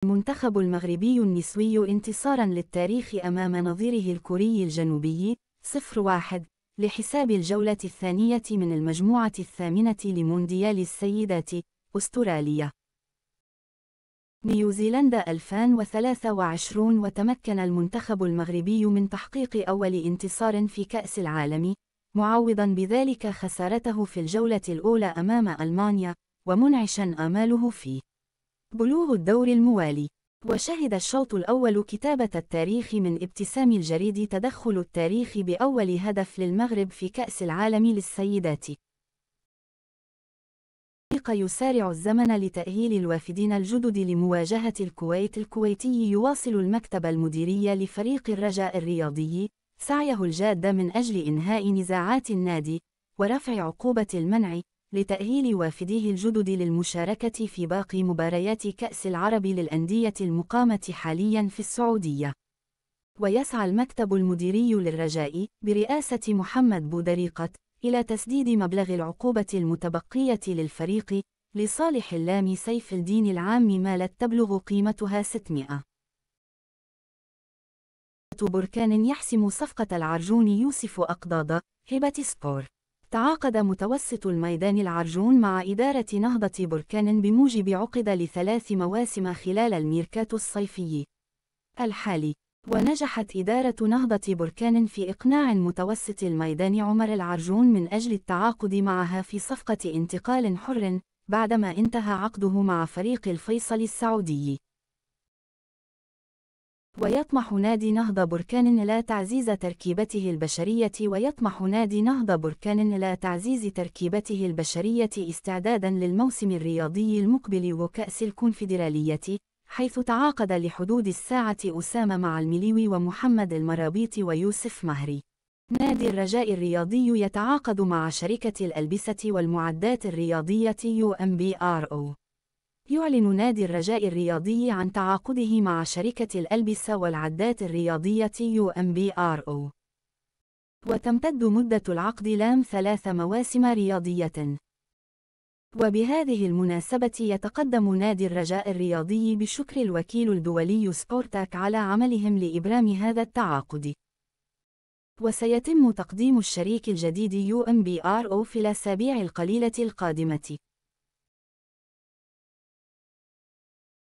المنتخب المغربي النسوي انتصاراً للتاريخ أمام نظيره الكوري الجنوبي 0-1 لحساب الجولة الثانية من المجموعة الثامنة لمونديال السيدات أستراليا نيوزيلندا 2023. وتمكن المنتخب المغربي من تحقيق أول انتصار في كأس العالم، معوضاً بذلك خسارته في الجولة الأولى أمام ألمانيا، ومنعشاً آماله في بلوغ الدور الموالي. وشهد الشوط الأول كتابة التاريخ من ابتسام الجريد تدخل التاريخ بأول هدف للمغرب في كأس العالم للسيدات. يسارع الزمن لتأهيل الوافدين الجدد لمواجهة الكويت. الكويتي يواصل المكتب المديري لفريق الرجاء الرياضي سعيه الجاد من أجل إنهاء نزاعات النادي ورفع عقوبة المنع لتأهيل وافديه الجدد للمشاركة في باقي مباريات كأس العرب للأندية المقامة حالياً في السعودية. ويسعى المكتب المديري للرجاء برئاسة محمد بودريقة إلى تسديد مبلغ العقوبة المتبقية للفريق لصالح اللام سيف الدين العام مالت تبلغ قيمتها 600. بركان يحسم صفقة العرجون يوسف أقضاض هبة سبور. تعاقد متوسط الميدان العرجون مع إدارة نهضة بركان بموجب عقد ل3 مواسم خلال الميركاتو الصيفي الحالي. ونجحت إدارة نهضة بركان في إقناع متوسط الميدان عمر العرجون من أجل التعاقد معها في صفقة انتقال حر بعدما انتهى عقده مع فريق الفيصل السعودي. ويطمح نادي نهضة بركان لا تعزيز تركيبته البشرية استعدادا للموسم الرياضي المقبل وكأس الكونفدرالية، حيث تعاقد لحدود الساعة أسامة مع المليوي ومحمد المرابيط ويوسف مهري. نادي الرجاء الرياضي يتعاقد مع شركة الألبسة والمعدات الرياضية UMBRO. يعلن نادي الرجاء الرياضي عن تعاقده مع شركة الألبسة والعدات الرياضية UMBRO. وتمتد مدة العقد لام 3 مواسم رياضية. وبهذه المناسبة يتقدم نادي الرجاء الرياضي بشكر الوكيل الدولي سبورتاك على عملهم لإبرام هذا التعاقد. وسيتم تقديم الشريك الجديد UMBRO في الأسابيع القليلة القادمة.